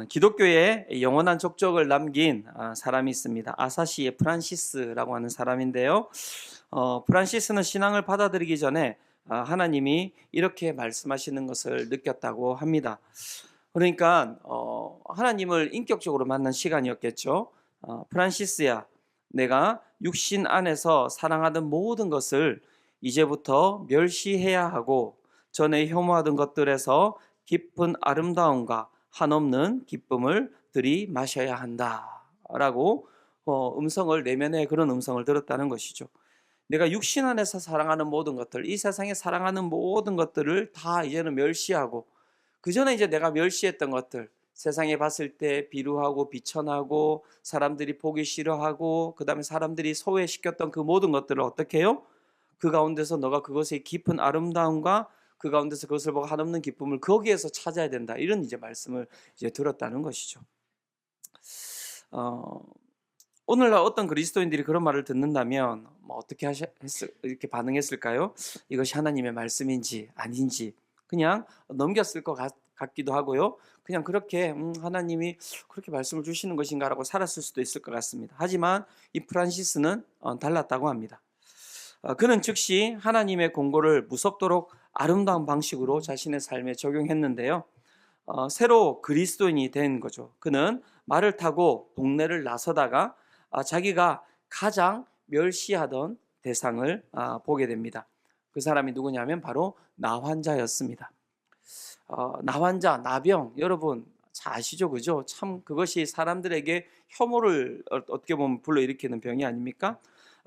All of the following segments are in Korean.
기독교에 영원한 족적을 남긴 사람이 있습니다. 아사시의 프란시스라고 하는 사람인데요. 프란시스는 신앙을 받아들이기 전에 하나님이 이렇게 말씀하시는 것을 느꼈다고 합니다. 그러니까 하나님을 인격적으로 만난 시간이었겠죠. 프란시스야, 내가 육신 안에서 사랑하던 모든 것을 이제부터 멸시해야 하고 전에 혐오하던 것들에서 깊은 아름다움과 한없는 기쁨을 들이마셔야 한다라고 음성을 내면의 그런 음성을 들었다는 것이죠. 내가 육신 안에서 사랑하는 모든 것들, 이 세상에 사랑하는 모든 것들을 다 이제는 멸시하고, 그 전에 이제 내가 멸시했던 것들, 세상에 봤을 때 비루하고 비천하고 사람들이 보기 싫어하고 그다음에 사람들이 소외시켰던 그 모든 것들을 어떻게 해요? 그 가운데서 너가 그것의 깊은 아름다움과 그 가운데서 그것을 보고 한없는 기쁨을 거기에서 찾아야 된다. 이런 이제 말씀을 이제 들었다는 것이죠. 오늘날 어떤 그리스도인들이 그런 말을 듣는다면 어떻게 이렇게 반응했을까요? 이것이 하나님의 말씀인지 아닌지 그냥 넘겼을 것 같기도 하고요. 그냥 그렇게 하나님이 그렇게 말씀을 주시는 것인가라고 살았을 수도 있을 것 같습니다. 하지만 이 프란시스는 달랐다고 합니다. 그는 즉시 하나님의 공고를 무섭도록 아름다운 방식으로 자신의 삶에 적용했는데요. 새로 그리스도인이 된 거죠. 그는 말을 타고 동네를 나서다가 자기가 가장 멸시하던 대상을 보게 됩니다. 그 사람이 누구냐면 바로 나환자였습니다. 나환자, 나병, 여러분 잘 아시죠? 그죠? 참 그것이 사람들에게 혐오를 어떻게 보면 불러일으키는 병이 아닙니까?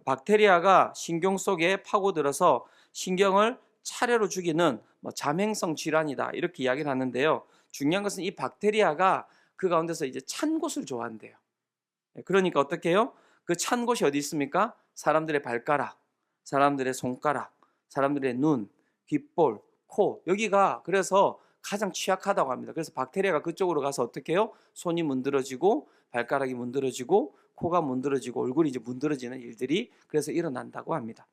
박테리아가 신경 속에 파고들어서 신경을 차례로 죽이는 잠행성 질환이다 이렇게 이야기를 하는데요. 중요한 것은 이 박테리아가 그 가운데서 이제 찬 곳을 좋아한대요. 그러니까 어떻게 해요? 그 찬 곳이 어디 있습니까? 사람들의 발가락, 사람들의 손가락, 사람들의 눈, 귓볼, 코, 여기가 그래서 가장 취약하다고 합니다. 그래서 박테리아가 그쪽으로 가서 어떻게 해요? 손이 문드러지고 발가락이 문드러지고 코가 문드러지고 얼굴이 이제 문드러지는 일들이 그래서 일어난다고 합니다.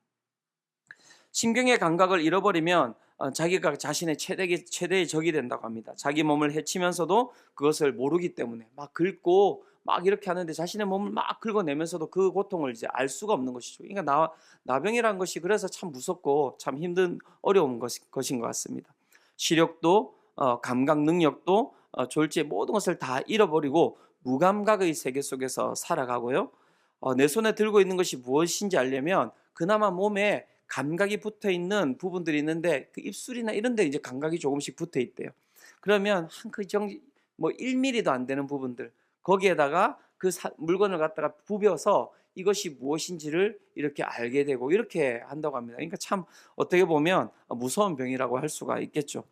신경의 감각을 잃어버리면 자기가 자신의 최대의 적이 된다고 합니다. 자기 몸을 해치면서도 그것을 모르기 때문에 막 긁고 막 이렇게 하는데 자신의 몸을 막 긁어내면서도 그 고통을 이제 알 수가 없는 것이죠. 그러니까 나병이라는 것이 그래서 참 무섭고 참 힘든 어려운 것인 것 같습니다. 시력도 감각 능력도 졸지의 모든 것을 다 잃어버리고 무감각의 세계 속에서 살아가고요. 내 손에 들고 있는 것이 무엇인지 알려면 그나마 몸에 감각이 붙어 있는 부분들이 있는데 그 입술이나 이런 데 이제 감각이 조금씩 붙어 있대요. 그러면 뭐 1mm도 안 되는 부분들 거기에다가 그 물건을 갖다가 부벼서 이것이 무엇인지를 이렇게 알게 되고 이렇게 한다고 합니다. 그러니까 참 어떻게 보면 무서운 병이라고 할 수가 있겠죠.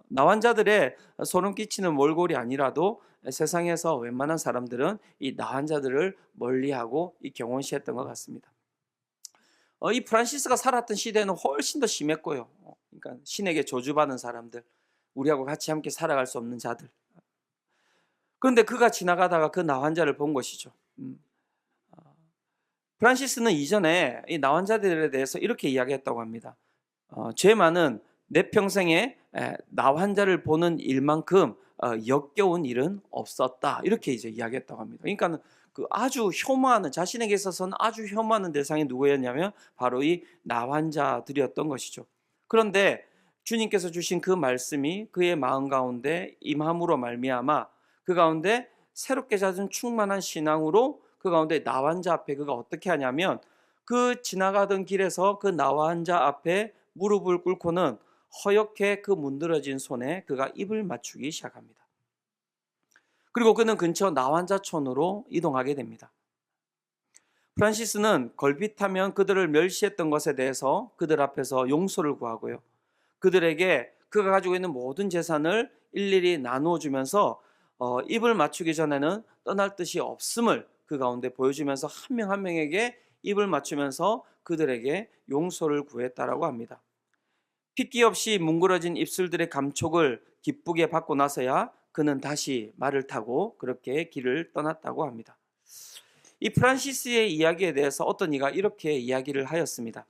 나환자들의 소름 끼치는 몰골이 아니라도 세상에서 웬만한 사람들은 이 나환자들을 멀리하고 이 경원시했던 것 같습니다. 이 프란시스가 살았던 시대는 훨씬 더 심했고요. 그러니까 신에게 저주받은 사람들, 우리하고 같이 함께 살아갈 수 없는 자들. 그런데 그가 지나가다가 그 나환자를 본 것이죠. 프란시스는 이전에 이 나환자들에 대해서 이렇게 이야기했다고 합니다. 죄만은 내 평생에 나환자를 보는 일만큼 역겨운 일은 없었다. 이렇게 이제 이야기했다고 합니다. 그러니까 그 아주 혐오하는 자신에게 있어서는 아주 혐오하는 대상이 누구였냐면 바로 이 나환자들이었던 것이죠. 그런데 주님께서 주신 그 말씀이 그의 마음 가운데 임함으로 말미암아 그 가운데 새롭게 잦은 충만한 신앙으로 그 가운데 나환자 앞에 그가 어떻게 하냐면 그 지나가던 길에서 그 나환자 앞에 무릎을 꿇고는 허옇게 그 문드러진 손에 그가 입을 맞추기 시작합니다. 그리고 그는 근처 나환자촌으로 이동하게 됩니다. 프란시스는 걸핏하면 그들을 멸시했던 것에 대해서 그들 앞에서 용서를 구하고요. 그들에게 그가 가지고 있는 모든 재산을 일일이 나누어 주면서 입을 맞추기 전에는 떠날 뜻이 없음을 그 가운데 보여주면서 한 명 한 명에게 입을 맞추면서 그들에게 용서를 구했다라고 합니다. 핏기 없이 뭉그러진 입술들의 감촉을 기쁘게 받고 나서야 그는 다시 말을 타고 그렇게 길을 떠났다고 합니다. 이 프란시스의 이야기에 대해서 어떤 이가 이렇게 이야기를 하였습니다.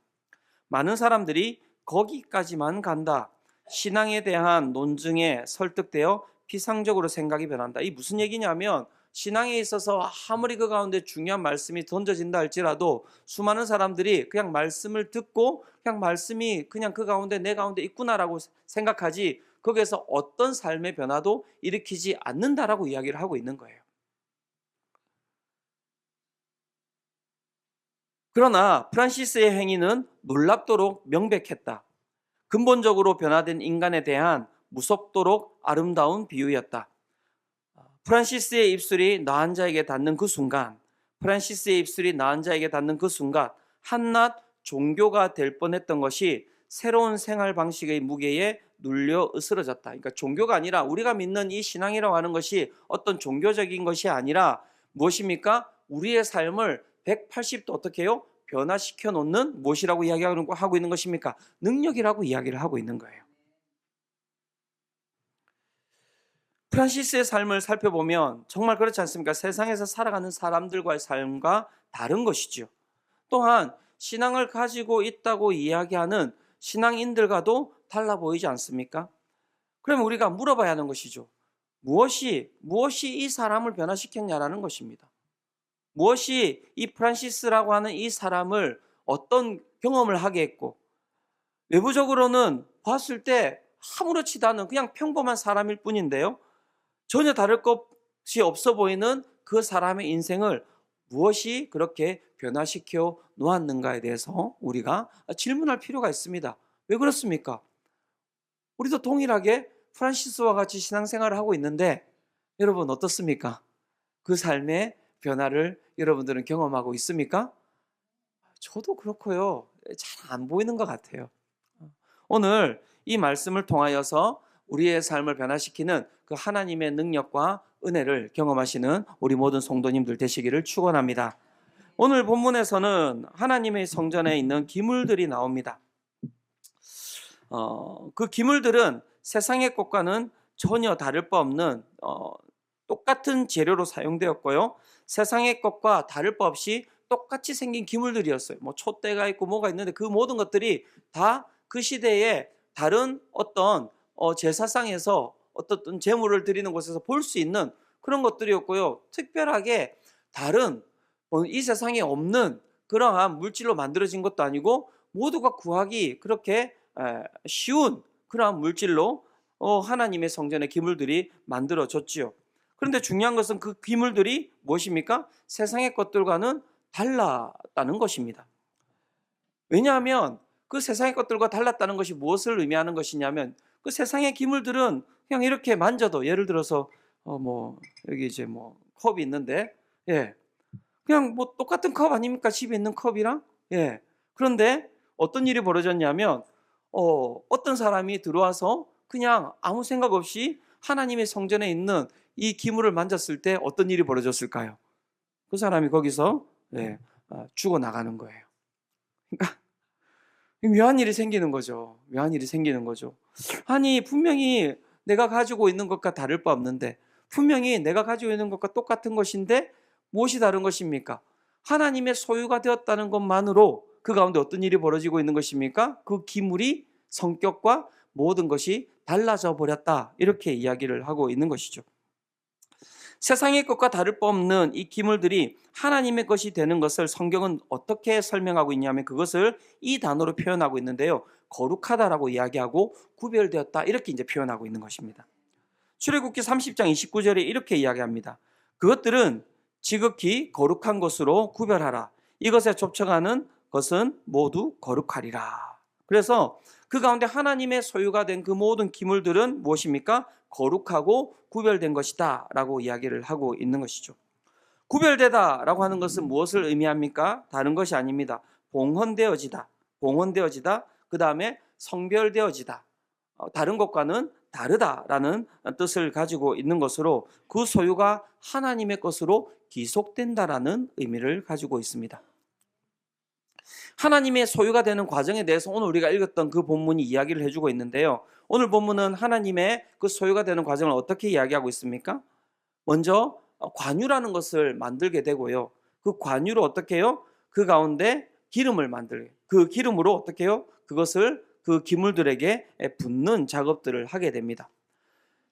많은 사람들이 거기까지만 간다. 신앙에 대한 논증에 설득되어 피상적으로 생각이 변한다. 이 무슨 얘기냐면 신앙에 있어서 아무리 그 가운데 중요한 말씀이 던져진다 할지라도 수많은 사람들이 그냥 말씀을 듣고 그냥 말씀이 그냥 그 가운데 내 가운데 있구나라고 생각하지 거기에서 어떤 삶의 변화도 일으키지 않는다라고 이야기를 하고 있는 거예요. 그러나 프란시스의 행위는 놀랍도록 명백했다. 근본적으로 변화된 인간에 대한 무섭도록 아름다운 비유였다. 프란시스의 입술이 나한 자에게 닿는 그 순간, 프란시스의 입술이 나한 자에게 닿는 그 순간, 한낱 종교가 될 뻔했던 것이 새로운 생활 방식의 무게에 눌려 으스러졌다. 그러니까 종교가 아니라 우리가 믿는 이 신앙이라고 하는 것이 어떤 종교적인 것이 아니라 무엇입니까? 우리의 삶을 180도 어떻게 해요? 변화시켜 놓는 무엇이라고 이야기하고 있는 것입니까? 능력이라고 이야기를 하고 있는 거예요. 프란시스의 삶을 살펴보면 정말 그렇지 않습니까? 세상에서 살아가는 사람들과의 삶과 다른 것이죠. 또한 신앙을 가지고 있다고 이야기하는 신앙인들과도 달라 보이지 않습니까? 그러면 우리가 물어봐야 하는 것이죠. 무엇이 이 사람을 변화시켰냐라는 것입니다. 무엇이 이 프란시스라고 하는 이 사람을 어떤 경험을 하게 했고, 외부적으로는 봤을 때 아무렇지도 않은 그냥 평범한 사람일 뿐인데요, 전혀 다를 것이 없어 보이는 그 사람의 인생을 무엇이 그렇게 변화시켜 놓았는가에 대해서 우리가 질문할 필요가 있습니다. 왜 그렇습니까? 우리도 동일하게 프란시스와 같이 신앙생활을 하고 있는데 여러분 어떻습니까? 그 삶의 변화를 여러분들은 경험하고 있습니까? 저도 그렇고요. 잘 안 보이는 것 같아요. 오늘 이 말씀을 통하여서 우리의 삶을 변화시키는 그 하나님의 능력과 은혜를 경험하시는 우리 모든 성도님들 되시기를 축원합니다. 오늘 본문에서는 하나님의 성전에 있는 기물들이 나옵니다. 그 기물들은 세상의 것과는 전혀 다를 바 없는 똑같은 재료로 사용되었고요. 세상의 것과 다를 바 없이 똑같이 생긴 기물들이었어요. 뭐 촛대가 있고 뭐가 있는데 그 모든 것들이 다 그 시대에 다른 어떤 제사상에서 어떤 제물을 드리는 곳에서 볼 수 있는 그런 것들이었고요. 특별하게 다른 이 세상에 없는 그러한 물질로 만들어진 것도 아니고 모두가 구하기 그렇게 쉬운 그러한 물질로 하나님의 성전의 기물들이 만들어졌지요. 그런데 중요한 것은 그 기물들이 무엇입니까? 세상의 것들과는 달랐다는 것입니다. 왜냐하면 그 세상의 것들과 달랐다는 것이 무엇을 의미하는 것이냐면 그 세상의 기물들은 그냥 이렇게 만져도 예를 들어서 여기 이제 컵이 있는데 그냥 똑같은 컵 아닙니까? 집에 있는 컵이랑 그런데 어떤 일이 벌어졌냐면 어떤 사람이 들어와서 그냥 아무 생각 없이 하나님의 성전에 있는 이 기물을 만졌을 때 어떤 일이 벌어졌을까요? 그 사람이 거기서 죽어 나가는 거예요. 그러니까 묘한 일이 생기는 거죠. 묘한 일이 생기는 거죠. 아니 분명히 내가 가지고 있는 것과 다를 바 없는데 분명히 내가 가지고 있는 것과 똑같은 것인데 무엇이 다른 것입니까? 하나님의 소유가 되었다는 것만으로 그 가운데 어떤 일이 벌어지고 있는 것입니까? 그 기물이 성격과 모든 것이 달라져 버렸다. 이렇게 이야기를 하고 있는 것이죠. 세상의 것과 다를 바 없는 이 기물들이 하나님의 것이 되는 것을 성경은 어떻게 설명하고 있냐면 그것을 이 단어로 표현하고 있는데요. 거룩하다라고 이야기하고 구별되었다 이렇게 이제 표현하고 있는 것입니다. 출애굽기 30장 29절에 이렇게 이야기합니다. 그것들은 지극히 거룩한 것으로 구별하라. 이것에 좁혀가는 것은 모두 거룩하리라. 그래서 그 가운데 하나님의 소유가 된 그 모든 기물들은 무엇입니까? 거룩하고 구별된 것이다 라고 이야기를 하고 있는 것이죠. 구별되다 라고 하는 것은 무엇을 의미합니까? 다른 것이 아닙니다. 봉헌되어지다, 그 다음에 성별되어지다, 다른 것과는 다르다라는 뜻을 가지고 있는 것으로 그 소유가 하나님의 것으로 기속된다라는 의미를 가지고 있습니다. 하나님의 소유가 되는 과정에 대해서 오늘 우리가 읽었던 그 본문이 이야기를 해주고 있는데요. 오늘 본문은 하나님의 그 소유가 되는 과정을 어떻게 이야기하고 있습니까? 먼저 관유라는 것을 만들게 되고요. 그 관유로 어떻게 해요? 그 가운데 기름을 만들게. 그 기름으로 어떻게 해요? 그것을 그 기물들에게 붓는 작업들을 하게 됩니다.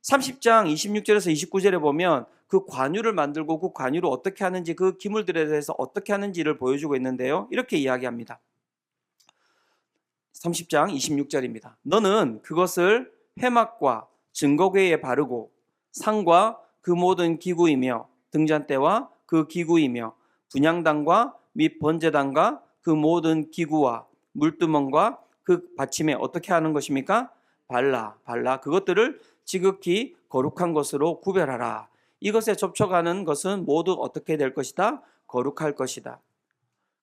30장 26절에서 29절에 보면 그 관유를 만들고 그 관유를 어떻게 하는지, 그 기물들에 대해서 어떻게 하는지를 보여주고 있는데요. 이렇게 이야기합니다. 30장 26절입니다. 너는 그것을 회막과 증거궤에 바르고 상과 그 모든 기구이며 등잔대와 그 기구이며 분향단과 및 번제단과 그 모든 기구와 물두멍과 그 받침에 어떻게 하는 것입니까? 발라 그것들을 지극히 거룩한 것으로 구별하라. 이것에 접촉하는 것은 모두 어떻게 될 것이다? 거룩할 것이다.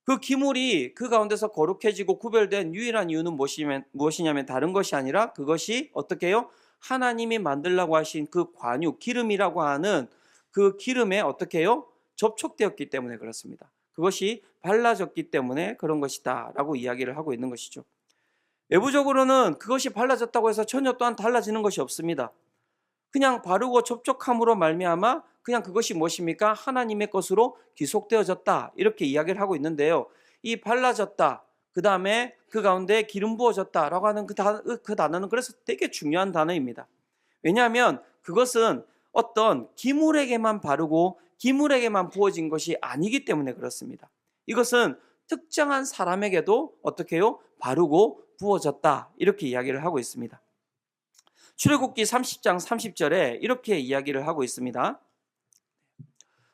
그 기물이 그 가운데서 거룩해지고 구별된 유일한 이유는 무엇이냐면 다른 것이 아니라 그것이 어떻게 해요? 하나님이 만들라고 하신 그 관유, 기름이라고 하는 그 기름에 어떻게 해요? 접촉되었기 때문에 그렇습니다. 그것이 발라졌기 때문에 그런 것이다 라고 이야기를 하고 있는 것이죠. 외부적으로는 그것이 발라졌다고 해서 전혀 또한 달라지는 것이 없습니다. 그냥 바르고 접촉함으로 말미암아 그냥 그것이 무엇입니까? 하나님의 것으로 귀속되어졌다, 이렇게 이야기를 하고 있는데요. 이 발라졌다, 그 다음에 그 가운데 기름 부어졌다 라고 하는 그 단어는 그래서 되게 중요한 단어입니다. 왜냐하면 그것은 어떤 기물에게만 바르고 기물에게만 부어진 것이 아니기 때문에 그렇습니다. 이것은 특정한 사람에게도 어떻게 해요? 바르고 부어졌다, 이렇게 이야기를 하고 있습니다. 출애굽기 30장 30절에 이렇게 이야기를 하고 있습니다.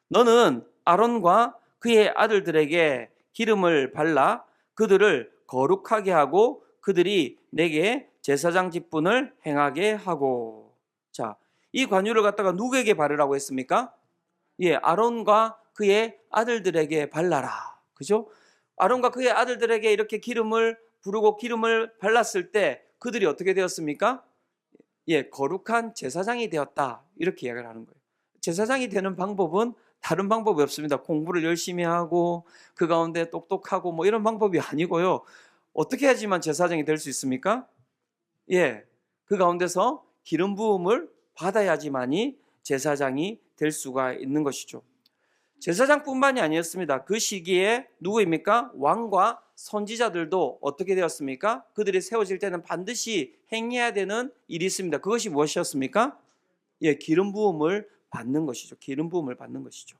너는 아론과 그의 아들들에게 기름을 발라 그들을 거룩하게 하고 그들이 내게 제사장 직분을 행하게 하고. 자, 이 관유를 갖다가 누구에게 바르라고 했습니까? 예, 아론과 그의 아들들에게 발라라. 그죠? 아론과 그의 아들들에게 이렇게 기름을 부르고 기름을 발랐을 때 그들이 어떻게 되었습니까? 예, 거룩한 제사장이 되었다, 이렇게 이야기를 하는 거예요. 제사장이 되는 방법은 다른 방법이 없습니다. 공부를 열심히 하고 그 가운데 똑똑하고 뭐 이런 방법이 아니고요. 어떻게 해야지만 제사장이 될 수 있습니까? 예, 그 가운데서 기름 부음을 받아야지만이 제사장이 될 수가 있는 것이죠. 제사장뿐만이 아니었습니다. 그 시기에 누구입니까? 왕과 선지자들도 어떻게 되었습니까? 그들이 세워질 때는 반드시 행해야 되는 일이 있습니다. 그것이 무엇이었습니까? 예, 기름 부음을 받는 것이죠. 기름 부음을 받는 것이죠.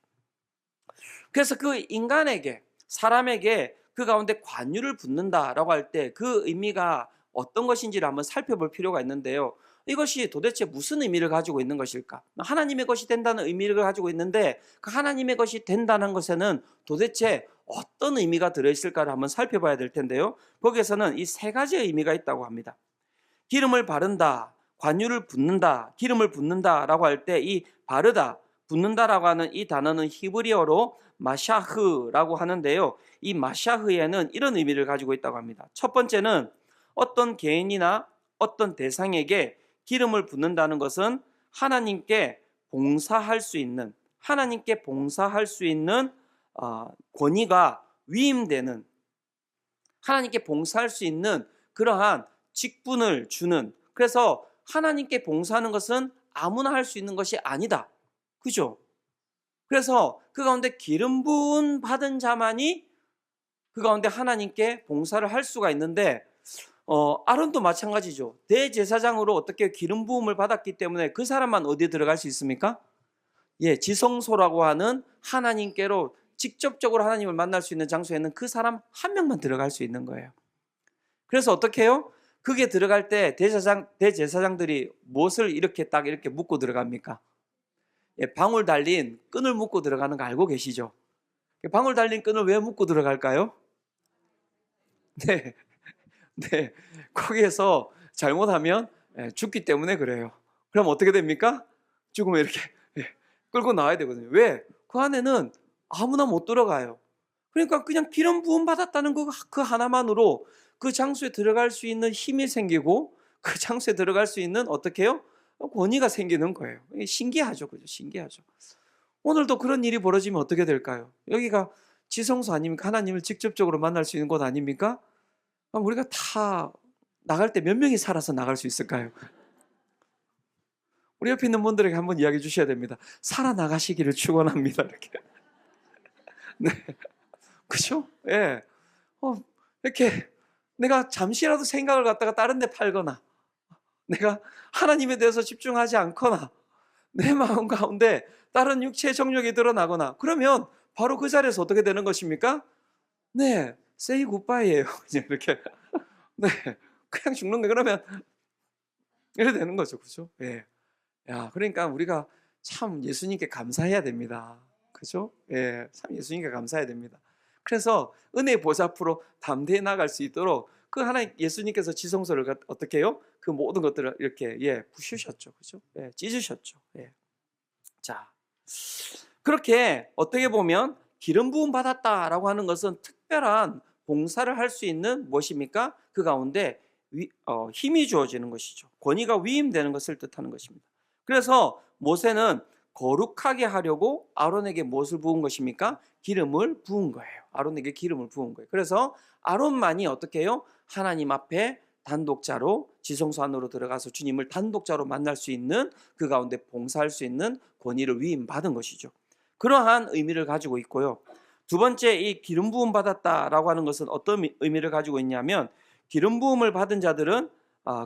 그래서 그 인간에게, 사람에게 그 가운데 관유를 붓는다라고 할 때 그 의미가 어떤 것인지를 한번 살펴볼 필요가 있는데요. 이것이 도대체 무슨 의미를 가지고 있는 것일까? 하나님의 것이 된다는 의미를 가지고 있는데 그 하나님의 것이 된다는 것에는 도대체 어떤 의미가 들어있을까를 한번 살펴봐야 될 텐데요. 거기에서는 이 세 가지의 의미가 있다고 합니다. 기름을 바른다, 관유를 붓는다, 기름을 붓는다라고 할 때 이 바르다, 붓는다라고 하는 이 단어는 히브리어로 마샤흐라고 하는데요. 이 마샤흐에는 이런 의미를 가지고 있다고 합니다. 첫 번째는 어떤 개인이나 어떤 대상에게 기름을 붓는다는 것은 하나님께 봉사할 수 있는, 하나님께 봉사할 수 있는 권위가 위임되는, 하나님께 봉사할 수 있는 그러한 직분을 주는, 그래서 하나님께 봉사하는 것은 아무나 할 수 있는 것이 아니다. 그죠? 그래서 그 가운데 기름 부은 받은 자만이 그 가운데 하나님께 봉사를 할 수가 있는데 아론도 마찬가지죠. 대제사장으로 어떻게 기름 부음을 받았기 때문에 그 사람만 어디에 들어갈 수 있습니까? 예, 지성소라고 하는 하나님께로 직접적으로 하나님을 만날 수 있는 장소에는 그 사람 한 명만 들어갈 수 있는 거예요. 그래서 어떻게 해요? 그게 들어갈 때 대제사장들이 무엇을 이렇게 딱 이렇게 묶고 들어갑니까? 예, 방울 달린 끈을 묶고 들어가는 거 알고 계시죠? 방울 달린 끈을 왜 묶고 들어갈까요? 네, 네. 거기에서 잘못하면 죽기 때문에 그래요. 그럼 어떻게 됩니까? 죽으면 이렇게 끌고 나와야 되거든요. 왜? 그 안에는 아무나 못 들어가요. 그러니까 그냥 기름 부음 받았다는 그 하나만으로 그 장소에 들어갈 수 있는 힘이 생기고 그 장소에 들어갈 수 있는 어떻게 해요? 권위가 생기는 거예요. 신기하죠. 그죠? 신기하죠. 오늘도 그런 일이 벌어지면 어떻게 될까요? 여기가 지성소 아닙니까? 하나님을 직접적으로 만날 수 있는 곳 아닙니까? 우리가 다 나갈 때 몇 명이 살아서 나갈 수 있을까요? 우리 옆에 있는 분들에게 한번 이야기해 주셔야 됩니다. 살아나가시기를 축원합니다. 이렇게. 네. 그죠? 예. 이렇게 내가 잠시라도 생각을 갖다가 다른 데 팔거나 내가 하나님에 대해서 집중하지 않거나 내 마음 가운데 다른 육체의 정욕이 드러나거나 그러면 바로 그 자리에서 어떻게 되는 것입니까? 네, say goodbye예요. 그냥 이렇게. 네, 그냥 죽는 거예요. 그러면 이렇게 되는 거죠, 그죠? 예. 야, 그러니까 우리가 참 예수님께 감사해야 됩니다. 그죠? 예, 참 예수님께 감사해야 됩니다. 그래서 은혜의 보좌 앞으로 담대히 나갈 수 있도록 그 하나님 예수님께서 지성소를 어떻게 해요? 그 모든 것들을 이렇게 부수셨죠, 그죠? 예, 찢으셨죠. 예. 자, 그렇게 어떻게 보면 기름 부음 받았다라고 하는 것은 특별한 봉사를 할 수 있는 무엇입니까? 그 가운데 힘이 주어지는 것이죠. 권위가 위임되는 것을 뜻하는 것입니다. 그래서 모세는 거룩하게 하려고 아론에게 무엇을 부은 것입니까? 기름을 부은 거예요. 아론에게 기름을 부은 거예요. 그래서 아론만이 어떻게 해요? 하나님 앞에 단독자로 지성소 안으로 들어가서 주님을 단독자로 만날 수 있는 그 가운데 봉사할 수 있는 권위를 위임받은 것이죠. 그러한 의미를 가지고 있고요. 두 번째, 이 기름 부음 받았다라고 하는 것은 어떤 의미를 가지고 있냐면 기름 부음을 받은 자들은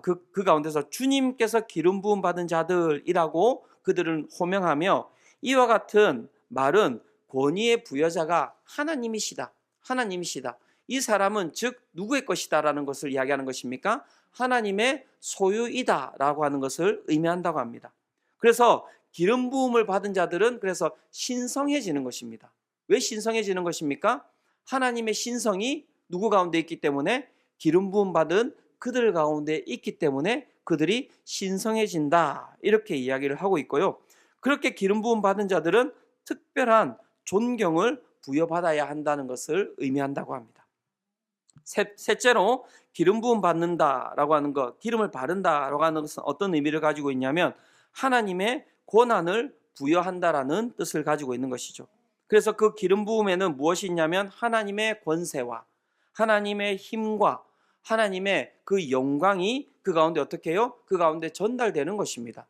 그 가운데서 주님께서 기름 부음 받은 자들이라고 그들은 호명하며 이와 같은 말은 권위의 부여자가 하나님이시다. 하나님이시다. 이 사람은 즉 누구의 것이다라는 것을 이야기하는 것입니까? 하나님의 소유이다라고 하는 것을 의미한다고 합니다. 그래서 기름 부음을 받은 자들은 그래서 신성해지는 것입니다. 왜 신성해지는 것입니까? 하나님의 신성이 누구 가운데 있기 때문에 기름 부음 받은 그들 가운데 있기 때문에 그들이 신성해진다. 이렇게 이야기를 하고 있고요. 그렇게 기름 부음 받은 자들은 특별한 존경을 부여받아야 한다는 것을 의미한다고 합니다. 셋째로 기름 부음 받는다라고 하는 것, 기름을 바른다라고 하는 것은 어떤 의미를 가지고 있냐면 하나님의 권한을 부여한다라는 뜻을 가지고 있는 것이죠. 그래서 그 기름 부음에는 무엇이 있냐면 하나님의 권세와 하나님의 힘과 하나님의 그 영광이 그 가운데 어떻게 해요? 그 가운데 전달되는 것입니다.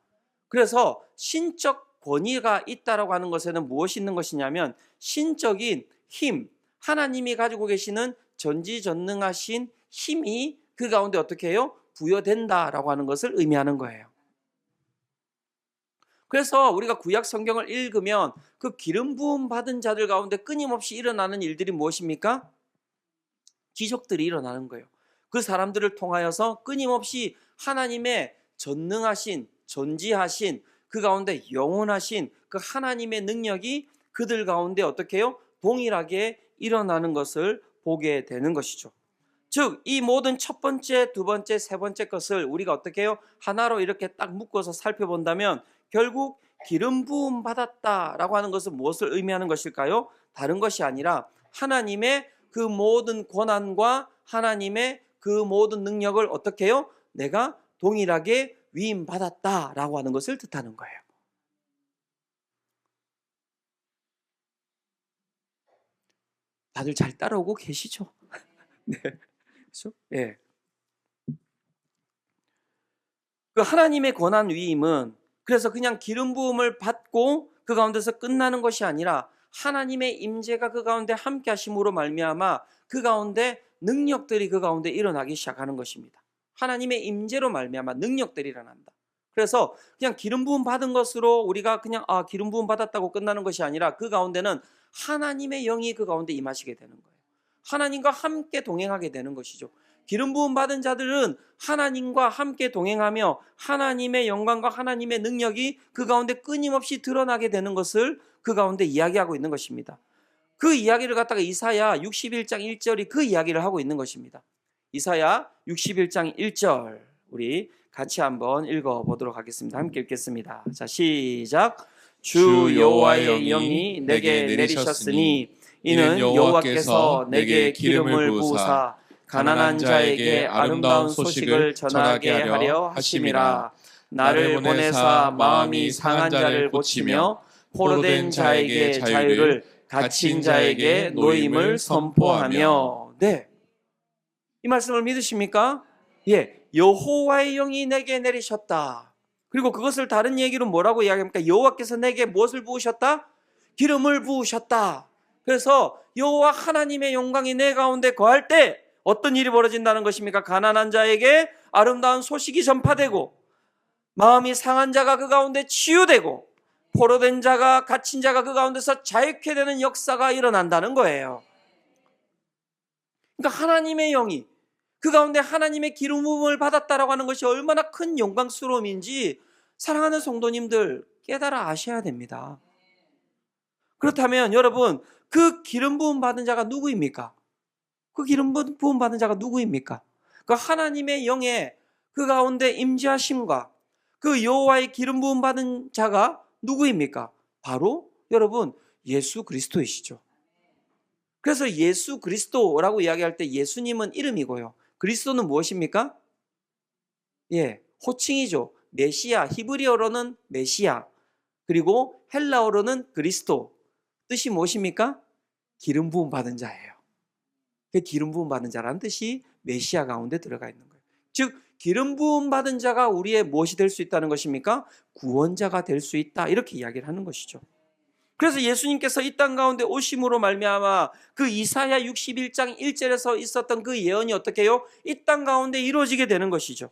그래서 신적 권위가 있다라고 하는 것에는 무엇이 있는 것이냐면 신적인 힘, 하나님이 가지고 계시는 전지전능하신 힘이 그 가운데 어떻게 해요? 부여된다라고 하는 것을 의미하는 거예요. 그래서 우리가 구약 성경을 읽으면 그 기름 부음 받은 자들 가운데 끊임없이 일어나는 일들이 무엇입니까? 기적들이 일어나는 거예요. 그 사람들을 통하여서 끊임없이 하나님의 전능하신, 전지하신, 그 가운데 영원하신 그 하나님의 능력이 그들 가운데 어떻게 해요? 동일하게 일어나는 것을 보게 되는 것이죠. 즉, 이 모든 첫 번째, 두 번째, 세 번째 것을 우리가 어떻게 해요? 하나로 이렇게 딱 묶어서 살펴본다면 결국 기름 부음 받았다라고 하는 것은 무엇을 의미하는 것일까요? 다른 것이 아니라 하나님의 그 모든 권한과 하나님의 그 모든 능력을 어떻게 해요? 내가 동일하게 위임받았다라고 하는 것을 뜻하는 거예요. 다들 잘 따라오고 계시죠? 네. 그렇죠? 예. 그 하나님의 권한 위임은 그래서 그냥 기름 부음을 받고 그 가운데서 끝나는 것이 아니라 하나님의 임재가 그 가운데 함께 하심으로 말미암아 그 가운데 능력들이 그 가운데 일어나기 시작하는 것입니다. 하나님의 임재로 말미암아 능력들이 일어난다. 그래서 그냥 기름 부음 받은 것으로 우리가 그냥 기름 부음 받았다고 끝나는 것이 아니라 그 가운데는 하나님의 영이 그 가운데 임하시게 되는 거예요. 하나님과 함께 동행하게 되는 것이죠. 기름 부음 받은 자들은 하나님과 함께 동행하며 하나님의 영광과 하나님의 능력이 그 가운데 끊임없이 드러나게 되는 것을 그 가운데 이야기하고 있는 것입니다. 그 이야기를 갖다가 이사야 61장 1절이 그 이야기를 하고 있는 것입니다. 이사야 61장 1절 우리 같이 한번 읽어보도록 하겠습니다. 함께 읽겠습니다. 자, 시작. 주 여호와의 영이 내게 내리셨으니 이는 여호와께서 내게 기름을 부으사 가난한 자에게 아름다운 소식을 전하게 하려 하심이라. 나를 보내사 마음이 상한 자를 고치며 포로된 자에게 자유를 갇힌 자에게 노임을 선포하며. 네, 이 말씀을 믿으십니까? 예, 여호와의 영이 내게 내리셨다. 그리고 그것을 다른 얘기로 뭐라고 이야기합니까? 여호와께서 내게 무엇을 부으셨다? 기름을 부으셨다. 그래서 여호와 하나님의 영광이 내 가운데 거할 때 어떤 일이 벌어진다는 것입니까? 가난한 자에게 아름다운 소식이 전파되고 마음이 상한 자가 그 가운데 치유되고 포로된 자가, 갇힌 자가 그 가운데서 자유케 되는 역사가 일어난다는 거예요. 그러니까 하나님의 영이 그 가운데 하나님의 기름 부음을 받았다라고 하는 것이 얼마나 큰 영광스러움인지 사랑하는 성도님들 깨달아 아셔야 됩니다. 그렇다면 여러분, 그 기름 부음 받은 자가 누구입니까? 그 기름 부음 받은 자가 누구입니까? 그 하나님의 영의 그 가운데 임재하심과 그 여호와의 기름 부음 받은 자가 누구입니까? 바로 여러분 예수 그리스도이시죠. 그래서 예수 그리스도라고 이야기할 때 예수님은 이름이고요. 그리스도는 무엇입니까? 예, 호칭이죠. 메시아, 히브리어로는 메시아, 그리고 헬라어로는 그리스도. 뜻이 무엇입니까? 기름 부음 받은 자예요. 그 기름 부음 받은 자라는 뜻이 메시아 가운데 들어가 있는 거예요. 즉 기름 부음 받은 자가 우리의 무엇이 될 수 있다는 것입니까? 구원자가 될 수 있다, 이렇게 이야기를 하는 것이죠. 그래서 예수님께서 이 땅 가운데 오심으로 말미암아 그 이사야 61장 1절에서 있었던 그 예언이 어떻게 해요? 이 땅 가운데 이루어지게 되는 것이죠.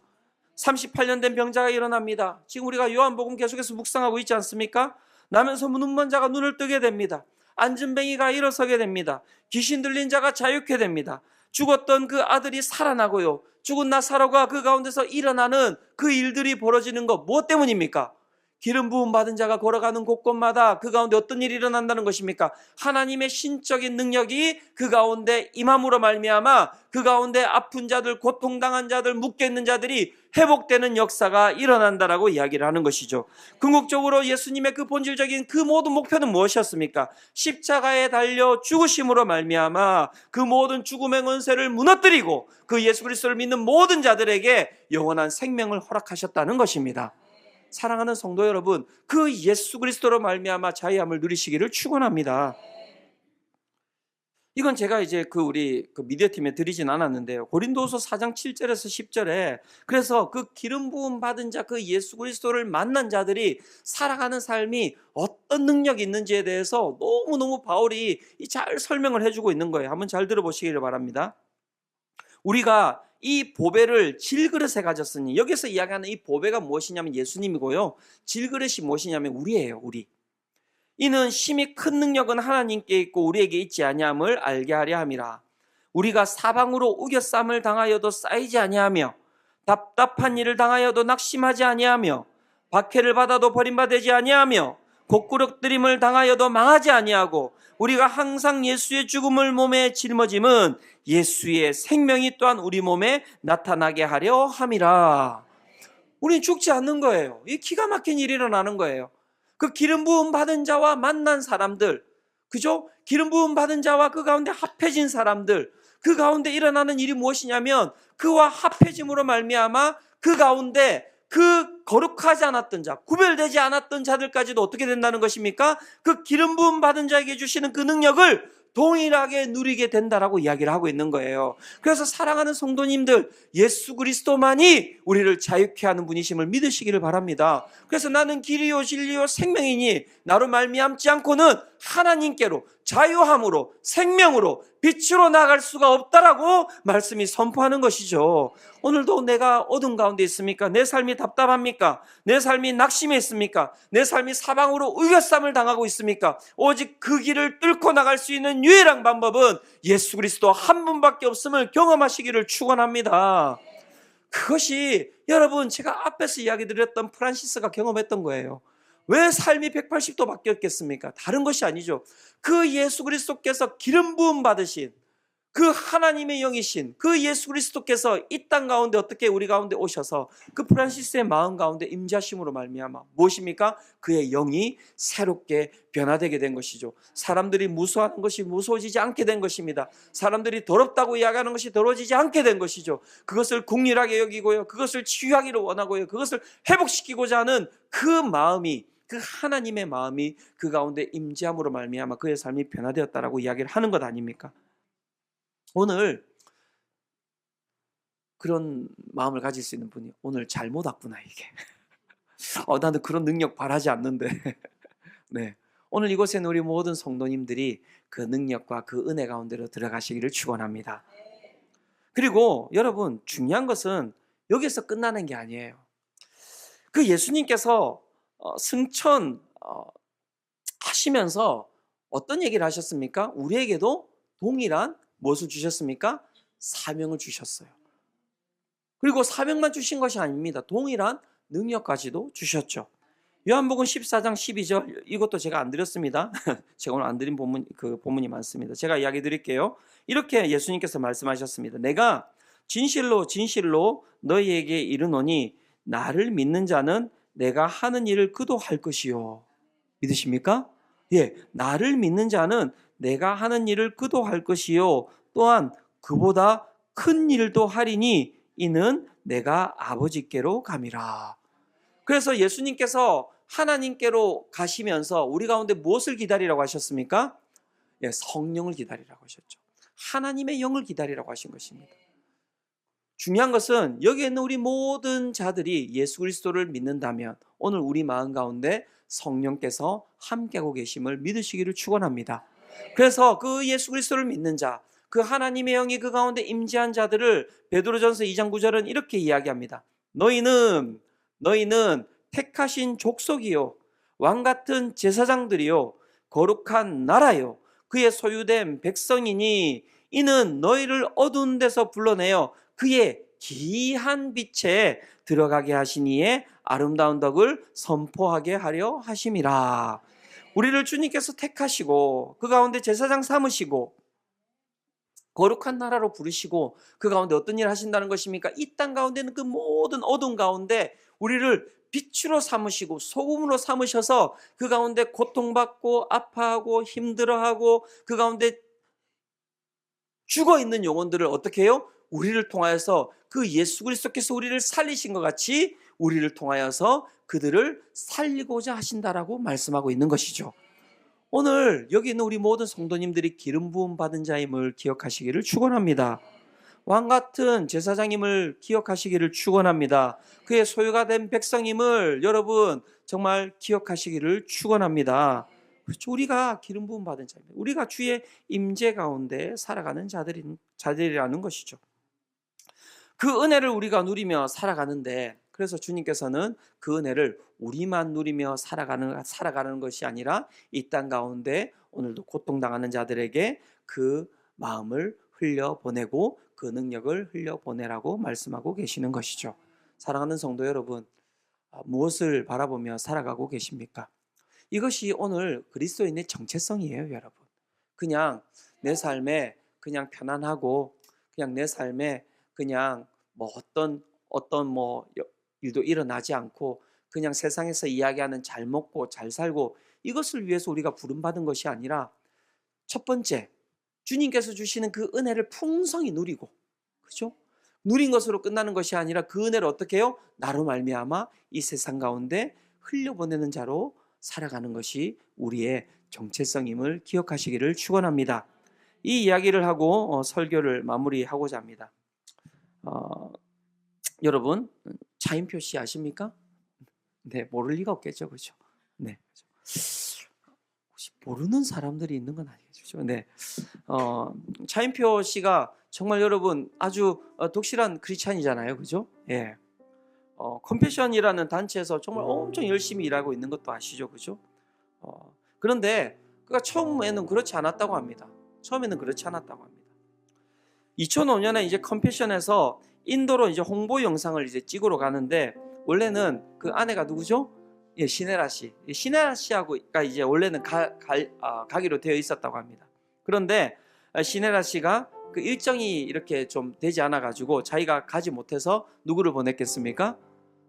38년 된 병자가 일어납니다. 지금 우리가 요한복음 계속해서 묵상하고 있지 않습니까? 나면서 눈먼 자가 눈을 뜨게 됩니다. 앉은뱅이가 일어서게 됩니다. 귀신 들린 자가 자유케 됩니다. 죽었던 그 아들이 살아나고요. 죽은 나사로가 그 가운데서 일어나는 그 일들이 벌어지는 것, 무엇 때문입니까? 기름 부음 받은 자가 걸어가는 곳곳마다 그 가운데 어떤 일이 일어난다는 것입니까? 하나님의 신적인 능력이 그 가운데 임함으로 말미암아 그 가운데 아픈 자들, 고통당한 자들, 묶여 있는 자들이 회복되는 역사가 일어난다라고 이야기를 하는 것이죠. 궁극적으로 예수님의 그 본질적인 그 모든 목표는 무엇이었습니까? 십자가에 달려 죽으심으로 말미암아 그 모든 죽음의 권세를 무너뜨리고 그 예수 그리스도를 믿는 모든 자들에게 영원한 생명을 허락하셨다는 것입니다. 사랑하는 성도 여러분, 그 예수 그리스도로 말미암아 자유함을 누리시기를 축원합니다. 이건 제가 이제 우리 미디어 팀에 드리진 않았는데요. 고린도서 4장 7절에서 10절에 그래서 그 기름 부음 받은 자, 그 예수 그리스도를 만난 자들이 살아가는 삶이 어떤 능력이 있는지에 대해서 너무너무 바울이 잘 설명을 해주고 있는 거예요. 한번 잘 들어보시기를 바랍니다. 우리가 이 보배를 질그릇에 가졌으니, 여기서 이야기하는 이 보배가 무엇이냐면 예수님이고요, 질그릇이 무엇이냐면 우리예요. 우리. 이는 심히 큰 능력은 하나님께 있고 우리에게 있지 아니함을 알게 하려 함이라. 우리가 사방으로 우겨쌈을 당하여도 쌓이지 아니하며 답답한 일을 당하여도 낙심하지 아니하며 박해를 받아도 버림받지 아니하며 곡구럭들임을 당하여도 망하지 아니하고 우리가 항상 예수의 죽음을 몸에 짊어짐은 예수의 생명이 또한 우리 몸에 나타나게 하려 함이라. 우리는 죽지 않는 거예요. 이 기가 막힌 일이 일어나는 거예요. 그 기름 부음 받은 자와 만난 사람들, 그죠? 기름 부음 받은 자와 그 가운데 합해진 사람들, 그 가운데 일어나는 일이 무엇이냐면 그와 합해짐으로 말미암아 그 가운데 그 거룩하지 않았던 자, 구별되지 않았던 자들까지도 어떻게 된다는 것입니까? 그 기름 부음 받은 자에게 주시는 그 능력을 동일하게 누리게 된다라고 이야기를 하고 있는 거예요. 그래서 사랑하는 성도님들, 예수 그리스도만이 우리를 자유케 하는 분이심을 믿으시기를 바랍니다. 그래서 나는 길이요 진리요 생명이니 나로 말미암지 않고는 하나님께로 자유함으로 생명으로 빛으로 나갈 수가 없다라고 말씀이 선포하는 것이죠. 오늘도 내가 어둠 가운데 있습니까? 내 삶이 답답합니까? 내 삶이 낙심해 있습니까? 내 삶이 사방으로 의겨쌈을 당하고 있습니까? 오직 그 길을 뚫고 나갈 수 있는 유일한 방법은 예수 그리스도 한 분밖에 없음을 경험하시기를 축원합니다. 그것이 여러분 제가 앞에서 이야기 드렸던 프란시스가 경험했던 거예요. 왜 삶이 180도 바뀌었겠습니까? 다른 것이 아니죠. 그 예수 그리스도께서 기름 부음 받으신 그 하나님의 영이신 그 예수 그리스도께서 이 땅 가운데 어떻게 우리 가운데 오셔서 그 프란시스의 마음 가운데 임재하심으로 말미암아 무엇입니까? 그의 영이 새롭게 변화되게 된 것이죠. 사람들이 무서워하는 것이 무서워지지 않게 된 것입니다. 사람들이 더럽다고 이야기하는 것이 더러워지지 않게 된 것이죠. 그것을 긍휼하게 여기고요, 그것을 치유하기를 원하고요, 그것을 회복시키고자 하는 그 마음이, 그 하나님의 마음이 그 가운데 임재함으로 말미암아 그의 삶이 변화되었다라고 이야기를 하는 것 아닙니까? 오늘 그런 마음을 가질 수 있는 분이 오늘 잘못 왔구나 이게. 나는 그런 능력 바라지 않는데. 네, 오늘 이곳에는 우리 모든 성도님들이 그 능력과 그 은혜 가운데로 들어가시기를 축원합니다. 그리고 여러분 중요한 것은 여기서 끝나는 게 아니에요. 그 예수님께서 승천 하시면서 어떤 얘기를 하셨습니까? 우리에게도 동일한 무엇을 주셨습니까? 사명을 주셨어요. 그리고 사명만 주신 것이 아닙니다. 동일한 능력까지도 주셨죠. 요한복음 14장 12절, 이것도 제가 안 드렸습니다. 제가 오늘 안 드린 본문이 많습니다. 제가 이야기 드릴게요. 이렇게 예수님께서 말씀하셨습니다. 내가 진실로 진실로 너희에게 이르노니 나를 믿는 자는 내가 하는 일을 그도 할 것이요. 믿으십니까? 예, 나를 믿는 자는 내가 하는 일을 그도 할 것이요. 또한 그보다 큰 일도 하리니 이는 내가 아버지께로 감이라. 그래서 예수님께서 하나님께로 가시면서 우리 가운데 무엇을 기다리라고 하셨습니까? 예, 성령을 기다리라고 하셨죠. 하나님의 영을 기다리라고 하신 것입니다. 중요한 것은 여기에 있는 우리 모든 자들이 예수 그리스도를 믿는다면 오늘 우리 마음 가운데 성령께서 함께하고 계심을 믿으시기를 축원합니다. 그래서 그 예수 그리스도를 믿는 자, 그 하나님의 영이 그 가운데 임재한 자들을 베드로전서 2장 9절은 이렇게 이야기합니다. 너희는 택하신 족속이요 왕같은 제사장들이요 거룩한 나라요 그의 소유된 백성이니 이는 너희를 어두운 데서 불러내어 그의 기이한 빛에 들어가게 하시니에 아름다운 덕을 선포하게 하려 하심이라. 우리를 주님께서 택하시고 그 가운데 제사장 삼으시고 거룩한 나라로 부르시고 그 가운데 어떤 일을 하신다는 것입니까? 이 땅 가운데는 그 모든 어두운 가운데 우리를 빛으로 삼으시고 소금으로 삼으셔서 그 가운데 고통받고 아파하고 힘들어하고 그 가운데 죽어있는 영혼들을 어떻게 해요? 우리를 통하여서 그 예수 그리스도께서 우리를 살리신 것 같이 우리를 통하여서 그들을 살리고자 하신다라고 말씀하고 있는 것이죠. 오늘 여기 있는 우리 모든 성도님들이 기름 부음 받은 자임을 기억하시기를 축원합니다. 왕같은 제사장임을 기억하시기를 축원합니다. 그의 소유가 된 백성임을 여러분 정말 기억하시기를 축원합니다. 그렇죠. 우리가 기름 부음 받은 자입니다. 우리가 주의 임재 가운데 살아가는 자들이라는 것이죠. 그 은혜를 우리가 누리며 살아가는데 그래서 주님께서는 그 은혜를 우리만 누리며 살아가는 것이 아니라 이 땅 가운데 오늘도 고통당하는 자들에게 그 마음을 흘려보내고 그 능력을 흘려보내라고 말씀하고 계시는 것이죠. 사랑하는 성도 여러분, 무엇을 바라보며 살아가고 계십니까? 이것이 오늘 그리스도인의 정체성이에요, 여러분. 그냥 내 삶에 그냥 편안하고 그냥 내 삶에 그냥 뭐 어떤 일도 일어나지 않고 그냥 세상에서 이야기하는 잘 먹고 잘 살고 이것을 위해서 우리가 부름받은 것이 아니라 첫 번째 주님께서 주시는 그 은혜를 풍성히 누리고 그렇죠? 누린 것으로 끝나는 것이 아니라 그 은혜를 어떻게 해요? 나로 말미암아 이 세상 가운데 흘려보내는 자로 살아가는 것이 우리의 정체성임을 기억하시기를 축원합니다. 이 이야기를 하고 설교를 마무리하고자 합니다. 여러분 차인표 씨 아십니까? 네, 모를 리가 없겠죠, 그렇죠? 네, 혹시 모르는 사람들이 있는 건 아니겠죠? 네, 차인표 씨가 정말 여러분 아주 독실한 크리스찬이잖아요, 그죠? 예, 컴패션이라는 단체에서 정말 엄청 열심히 일하고 있는 것도 아시죠, 그죠? 그런데 그가 처음에는 그렇지 않았다고 합니다. 2005년에 이제 컴패션에서 인도로 이제 홍보 영상을 이제 찍으러 가는데 원래는 그 아내가 누구죠? 예, 시네라 씨. 시네라 씨하고가 이제 원래는 가기로 되어 있었다고 합니다. 그런데 시네라 씨가 그 일정이 이렇게 좀 되지 않아 가지고 자기가 가지 못해서 누구를 보냈겠습니까?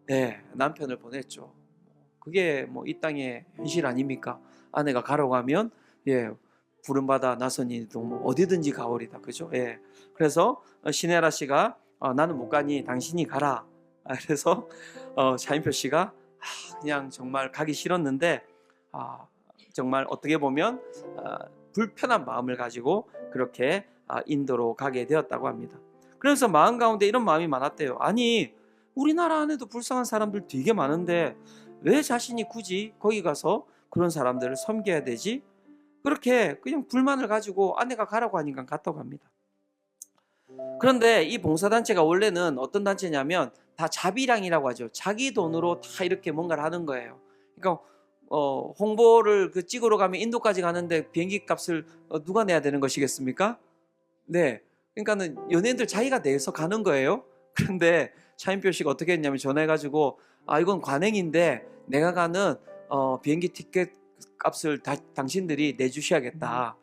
네, 남편을 보냈죠. 그게 뭐 이 땅의 현실 아닙니까? 아내가 가라고 하면 예, 부름받아 나선이도 뭐 어디든지 가오리다, 그죠? 예. 그래서 시네라 씨가 나는 못 가니 당신이 가라. 그래서 차인표 씨가 그냥 정말 가기 싫었는데 정말 어떻게 보면 불편한 마음을 가지고 그렇게 인도로 가게 되었다고 합니다. 그래서 마음 가운데 이런 마음이 많았대요. 아니 우리나라 안에도 불쌍한 사람들 되게 많은데 왜 자신이 굳이 거기 가서 그런 사람들을 섬겨야 되지? 그렇게 그냥 불만을 가지고 아내가 가라고 하니까 갔다고 합니다. 그런데 이 봉사단체가 원래는 어떤 단체냐면 다 자비량이라고 하죠. 자기 돈으로 다 이렇게 뭔가를 하는 거예요. 그러니까 홍보를 그 찍으러 가면 인도까지 가는데 비행기 값을 누가 내야 되는 것이겠습니까? 네. 그러니까는 연예인들 자기가 내서 가는 거예요. 그런데 차인표 씨가 어떻게 했냐면 전화해가지고 이건 관행인데 내가 가는 비행기 티켓 값을 당신들이 내주셔야겠다.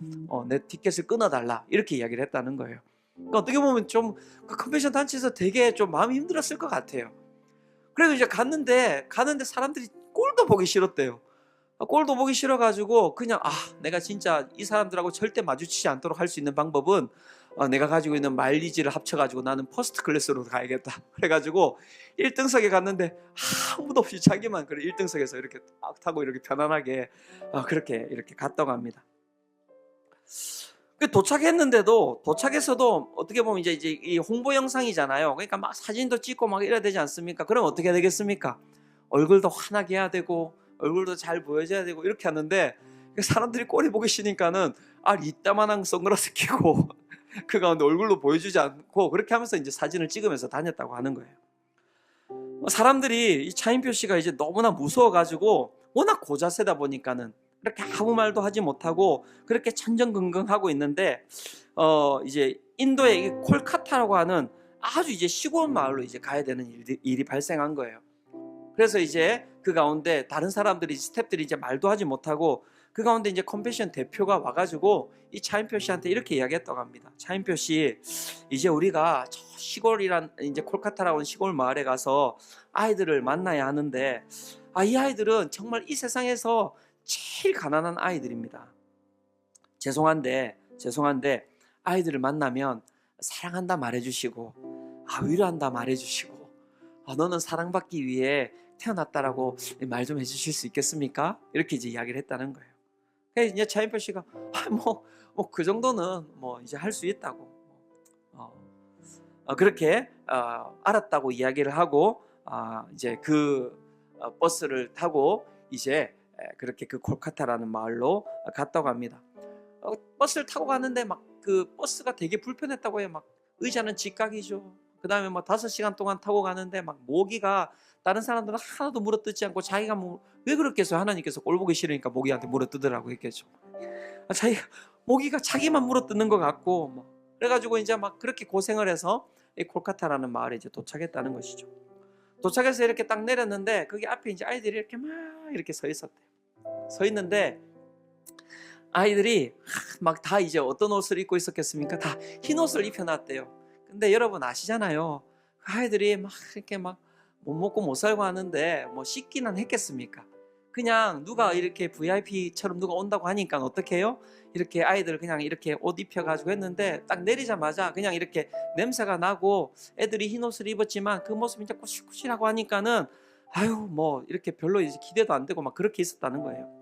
내 티켓을 끊어달라. 이렇게 이야기를 했다는 거예요. 그러니까 어떻게 보면 좀 그 컨벤션 단체에서 되게 좀 마음이 힘들었을 것 같아요. 그래도 이제 가는데 사람들이 꼴도 보기 싫었대요. 꼴도 보기 싫어가지고 그냥 내가 진짜 이 사람들하고 절대 마주치지 않도록 할 수 있는 방법은 내가 가지고 있는 마일리지를 합쳐가지고 나는 퍼스트 클래스로 가야겠다. 그래가지고 1등석에 갔는데 아무도 없이 자기만 그래 1등석에서 이렇게 딱 타고 이렇게 편안하게 그렇게 이렇게 갔다고 합니다. 도착했는데도 도착해서도 어떻게 보면 이제 이 홍보 영상이잖아요. 그러니까 막 사진도 찍고 막 이래야 되지 않습니까? 그럼 어떻게 되겠습니까? 얼굴도 환하게 해야 되고 얼굴도 잘 보여줘야 되고 이렇게 하는데 사람들이 꼴이 보기 싫으니까는 이따만한 선글라스 끼고 그 가운데 얼굴도 보여주지 않고 그렇게 하면서 이제 사진을 찍으면서 다녔다고 하는 거예요. 사람들이 이 차인표 씨가 이제 너무나 무서워가지고 워낙 고자세다 보니까는 이렇게 아무 말도 하지 못하고 그렇게 천정긍긍하고 있는데 이제 인도의 이 콜카타라고 하는 아주 이제 시골 마을로 이제 가야 되는 일이 발생한 거예요. 그래서 이제 그 가운데 다른 사람들이 스태프들이 이제 말도 하지 못하고 그 가운데 이제 컴패션 대표가 와가지고 이 차인표 씨한테 이렇게 이야기했다고 합니다. 차인표 씨, 이제 우리가 저 시골이란 이제 콜카타라고 하는 시골 마을에 가서 아이들을 만나야 하는데 이 아이들은 정말 이 세상에서 제일 가난한 아이들입니다. 죄송한데 아이들을 만나면 사랑한다 말해주시고 위로한다 말해주시고 너는 사랑받기 위해 태어났다라고 말 좀 해주실 수 있겠습니까? 이렇게 이제 이야기를 했다는 거예요. 그래서 이제 차인표 씨가 그 정도는 뭐 이제 할 수 있다고 그렇게 알았다고 이야기를 하고 이제 그 버스를 타고 이제 그렇게 그 콜카타라는 마을로 갔다고 합니다. 버스를 타고 가는데 막 그 버스가 되게 불편했다고 해요. 막 의자는 직각이죠. 그 다음에 뭐 5시간 동안 타고 가는데 막 모기가 다른 사람들은 하나도 물어뜯지 않고 자기가 왜 그렇겠어요? 하나님께서 꼴 보기 싫으니까 모기한테 물어뜯으라고 했겠죠. 모기가 자기만 물어뜯는 것 같고 그래가지고 이제 막 그렇게 고생을 해서 이 콜카타라는 마을에 이제 도착했다는 것이죠. 도착해서 이렇게 딱 내렸는데 거기 앞에 이제 아이들이 이렇게 막 이렇게 서 있었대요. 서 있는데 아이들이 막 다 이제 어떤 옷을 입고 있었겠습니까? 다 흰 옷을 입혀놨대요. 근데 여러분 아시잖아요. 그 아이들이 막 이렇게 막 못 먹고 못 살고 하는데 뭐 씻기는 했겠습니까? 그냥 누가 이렇게 VIP처럼 누가 온다고 하니까 어떻게 해요? 이렇게 아이들 그냥 이렇게 옷 입혀가지고 했는데 딱 내리자마자 그냥 이렇게 냄새가 나고 애들이 흰 옷을 입었지만 그 모습이 이제 꼬실꼬실하고 하니까는 뭐 이렇게 별로 이제 기대도 안 되고 막 그렇게 있었다는 거예요.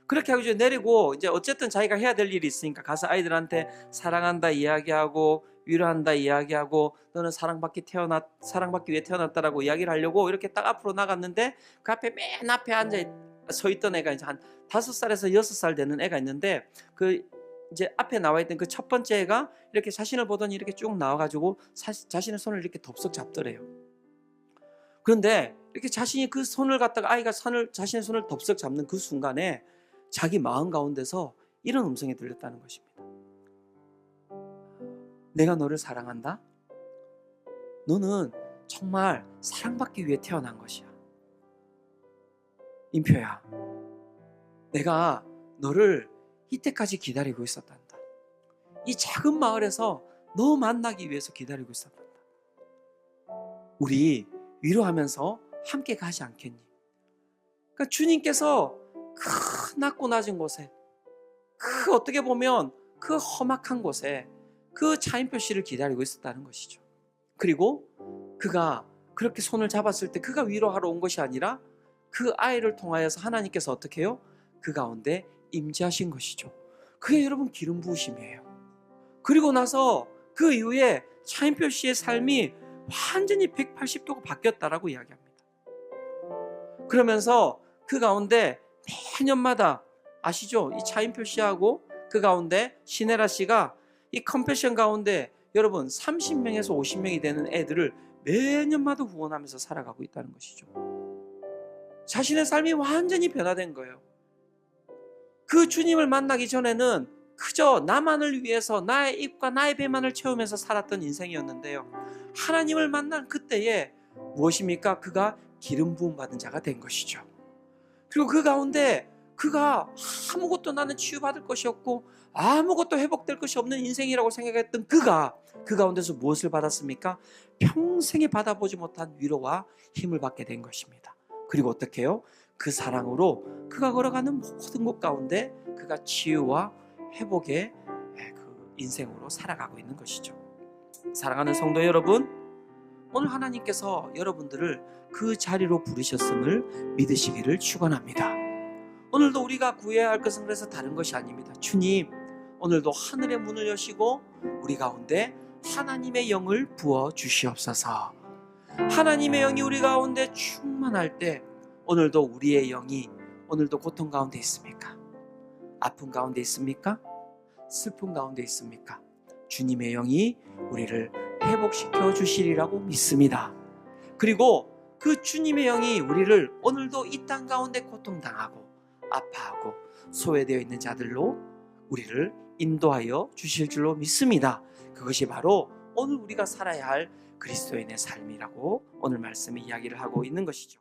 그렇게 하고 이제 내리고 이제 어쨌든 자기가 해야 될 일이 있으니까 가서 아이들한테 사랑한다 이야기하고 위로한다 이야기하고 너는 사랑받기 위해 태어났다라고 이야기를 하려고 이렇게 딱 앞으로 나갔는데 그 앞에 맨 앞에 서 있던 애가 이제 한 5살에서 6살 되는 애가 있는데 그 이제 앞에 나와 있던 그 첫 번째 애가 이렇게 자신을 보더니 이렇게 쭉 나와가지고 자신의 손을 이렇게 덥석 잡더래요. 그런데 이렇게 자신이 그 손을 갖다가 아이가 자신의 손을 덥석 잡는 그 순간에 자기 마음 가운데서 이런 음성이 들렸다는 것입니다. 내가 너를 사랑한다. 너는 정말 사랑받기 위해 태어난 것이야. 인표야, 내가 너를 이때까지 기다리고 있었단다. 이 작은 마을에서 너 만나기 위해서 기다리고 있었단다. 우리 위로하면서 함께 가지 않겠니? 그러니까 주님께서 그 낮고 낮은 곳에 그 어떻게 보면 그 험악한 곳에 그 차인표 씨를 기다리고 있었다는 것이죠. 그리고 그가 그렇게 손을 잡았을 때 그가 위로하러 온 것이 아니라 그 아이를 통하여서 하나님께서 어떻게 해요? 그 가운데 임재하신 것이죠. 그게 여러분 기름 부으심이에요. 그리고 나서 그 이후에 차인표 씨의 삶이 완전히 180도가 바뀌었다라고 이야기합니다. 그러면서 그 가운데 매년마다 아시죠? 이 차인표 씨하고 그 가운데 시네라 씨가 이 컴패션 가운데 여러분 30명에서 50명이 되는 애들을 매년마다 후원하면서 살아가고 있다는 것이죠. 자신의 삶이 완전히 변화된 거예요. 그 주님을 만나기 전에는 그저 나만을 위해서 나의 입과 나의 배만을 채우면서 살았던 인생이었는데요, 하나님을 만난 그때에 무엇입니까? 그가 기름 부음 받은 자가 된 것이죠. 그리고 그 가운데 그가 아무것도 나는 치유받을 것이 없고 아무것도 회복될 것이 없는 인생이라고 생각했던 그가 그 가운데서 무엇을 받았습니까? 평생에 받아보지 못한 위로와 힘을 받게 된 것입니다. 그리고 어떻게 해요? 그 사랑으로 그가 걸어가는 모든 곳 가운데 그가 치유와 회복의 그 인생으로 살아가고 있는 것이죠. 사랑하는 성도 여러분, 오늘 하나님께서 여러분들을 그 자리로 부르셨음을 믿으시기를 축원합니다. 오늘도 우리가 구해야 할 것은 그래서 다른 것이 아닙니다. 주님, 오늘도 하늘의 문을 여시고 우리 가운데 하나님의 영을 부어 주시옵소서. 하나님의 영이 우리 가운데 충만할 때 오늘도 우리의 영이 오늘도 고통 가운데 있습니까? 아픔 가운데 있습니까? 슬픔 가운데 있습니까? 주님의 영이 우리를 회복시켜 주시리라고 믿습니다. 그리고 그 주님의 영이 우리를 오늘도 이 땅 가운데 고통당하고 아파하고 소외되어 있는 자들로 우리를 인도하여 주실 줄로 믿습니다. 그것이 바로 오늘 우리가 살아야 할 그리스도인의 삶이라고 오늘 말씀이 이야기를 하고 있는 것이죠.